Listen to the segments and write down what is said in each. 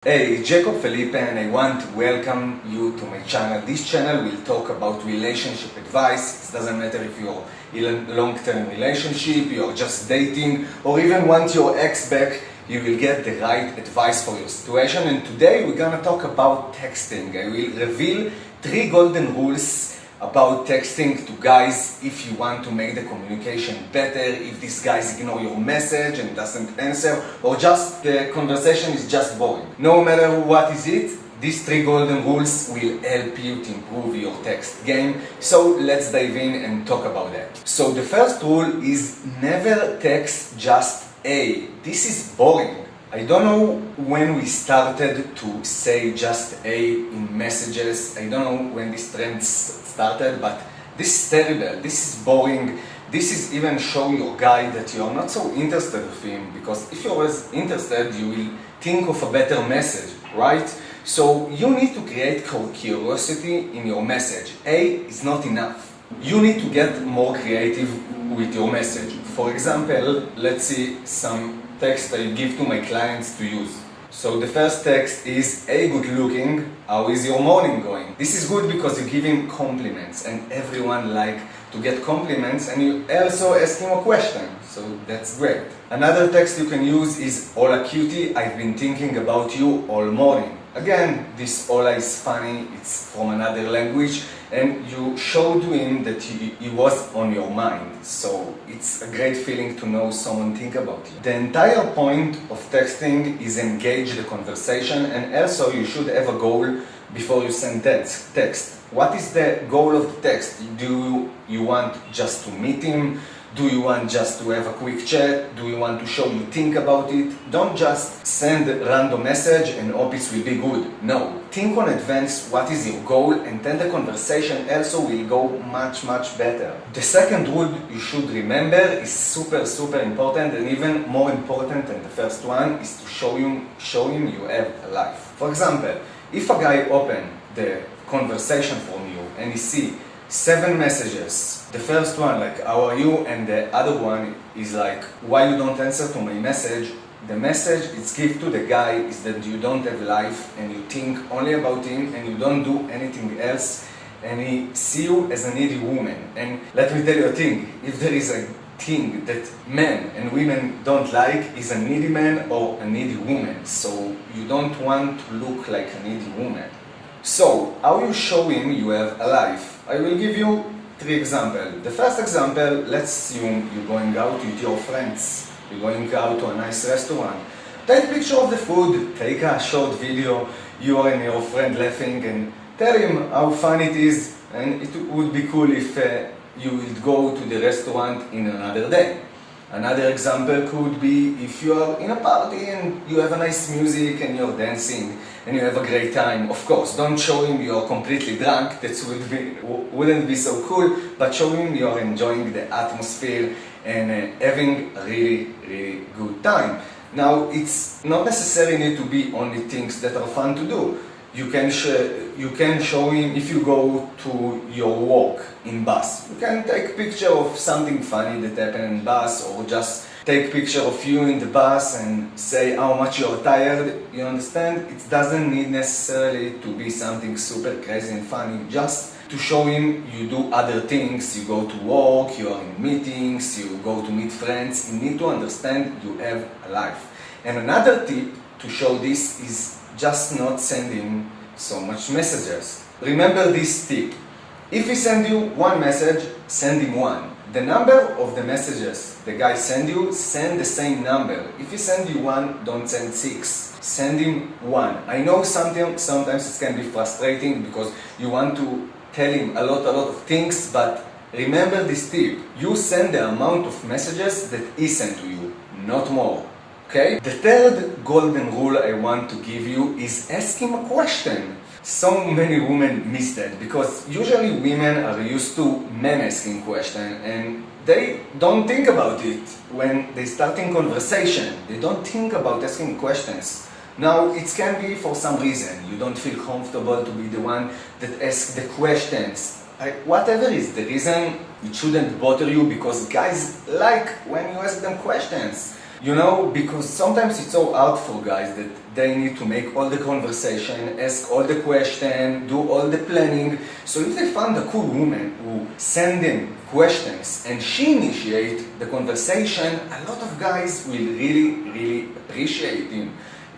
Hey, Jacob Felipe, and I want to welcome you to my channel. This channel will talk about relationship advice. It doesn't matter if you're in a long-term relationship, you're just dating, or even want your ex back, you will get the right advice for your situation. And today we're gonna talk about texting. I will reveal 3 golden rules about texting to guys if you want to make the communication better, if these guys ignore your message and doesn't answer, or just the conversation is just boring. No matter what is it, these 3 golden rules will help you to improve your text game. So let's dive in and talk about that. So the first rule is never text just A. This is boring. I don't know when we started to say just A in messages. I don't know when this trend started, but this is terrible. This is boring. This is even show your guy that you are not so interested in him, because if you was interested, you will think of a better message, right? So you need to create curiosity in your message. A is not enough. You need to get more creative with your message. For example, let's see some text I give to my clients to use. So the first text is, hey, good looking, how is your morning going? This is good because you give him compliments, and everyone like to get compliments, and you also ask him a question, so that's great. Another text you can use is, hola cutie, I've been thinking about you all morning. Again, this hola is funny, it's from another language, and you show to him that he was on your mind. So it's a great feeling to know someone think about you. The entire point of texting is engage the conversation, and also you should have a goal before you send text. What is the goal of the text? Do you want just to meet him? Do you want just to have a quick chat? Do you want to show you think about it? Don't just send a random message and hope it will be good. No, think on advance what is your goal, and then the conversation also will go much better. The second rule you should remember is super important, and even more important than the first one is to show him you have a life. For example, if a guy open the conversation from you and he see 7 messages. The first one like, how are you? And the other one is like, why you don't answer to my message? The message it's give to the guy is that you don't have life and you think only about him and you don't do anything else, and he see you as a needy woman. And let me tell you a thing, if there is a thing that men and women don't like, is a needy man or a needy woman. So you don't want to look like a needy woman. So, how you show him you have a life? I will give you 3 examples. The first example, let's assume you're going out with your friends. You're going out to a nice restaurant. Take a picture of the food, take a short video, you and your friend laughing, and tell him how fun it is, and it would be cool if you would go to the restaurant in another day. Another example could be if you are in a party and you have a nice music and you're dancing and you have a great time. Of course, don't show him you're completely drunk, that wouldn't be so cool, but show him you're enjoying the atmosphere and having a really good time. Now, it's not necessarily need to be only things that are fun to do. You can show him if you go to your walk in bus. You can take picture of something funny that happened in bus, or just take picture of you in the bus and say how much you're tired. You understand? It doesn't need necessarily to be something super crazy and funny. Just to show him you do other things. You go to work, you are in meetings, you go to meet friends. You need to understand you have a life. And another tip to show this is just not sending so much messages. Remember this tip. If he send you 1 message, send him 1. The number of the messages the guy send you, send the same number. If he send you 1, don't send 6. Send him 1. I know sometimes it can be frustrating because you want to tell him a lot of things, but remember this tip. You send the amount of messages that he sent to you, not more. Okay? The third golden rule I want to give you is ask him a question. So many women miss that because usually women are used to men asking questions and they don't think about it when they start in conversation. They don't think about asking questions. Now, it can be for some reason. You don't feel comfortable to be the one that asks the questions. Whatever is the reason, it shouldn't bother you because guys like when you ask them questions. You know, because sometimes it's so hard for guys that they need to make all the conversation, ask all the question, do all the planning. So if they find a cool woman who send them questions and she initiate the conversation, a lot of guys will really appreciate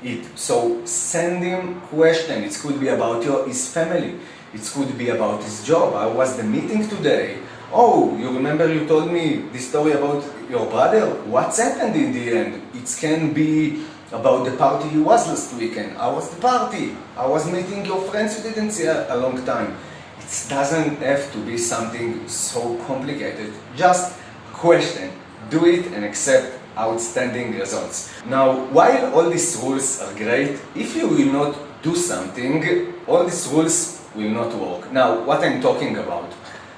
it. So send him question. It could be about his family. It could be about his job. How was the meeting today? Oh, you remember you told me this story about your brother? What's happened in the end? It can be about the party you was last weekend. How was the party? I was meeting your friends you didn't see a long time. It doesn't have to be something so complicated. Just question, do it and accept outstanding results. Now, while all these rules are great, if you will not do something, all these rules will not work. Now, what I'm talking about?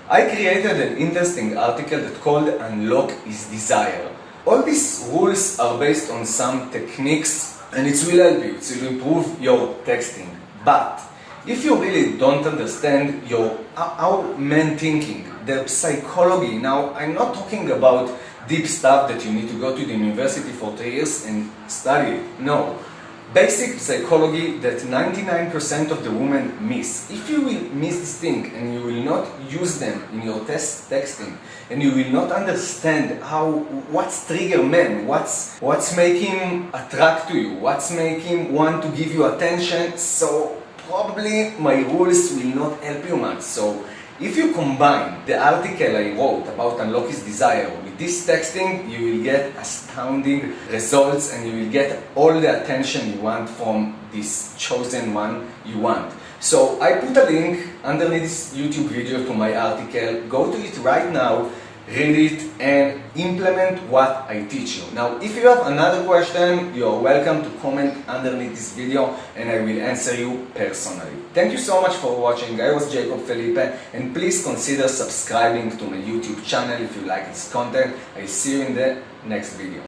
I created an interesting article that called Unlock His Desire. All these rules are based on some techniques and it will help you, it will improve your texting. But if you really don't understand how men thinking, their psychology, now I'm not talking about deep stuff that you need to go to the university for 3 years and study it. No. Basic psychology that 99% of the women miss. If you will miss this thing and you will not use them in your texting and you will not understand what's trigger men, what's making attract to you, what's making want to give you attention, so probably my rules will not help you much. So if you combine the article I wrote about Unlock His Desire with this texting, you will get astounding results and you will get all the attention you want from this chosen one you want. So I put a link underneath this YouTube video to my article. Go to it right now, read it and implement what I teach you. Now, if you have another question, you are welcome to comment underneath this video and I will answer you personally. Thank you so much for watching. I was Jacob Felipe and please consider subscribing to my YouTube channel if you like this content. I'll see you in the next video.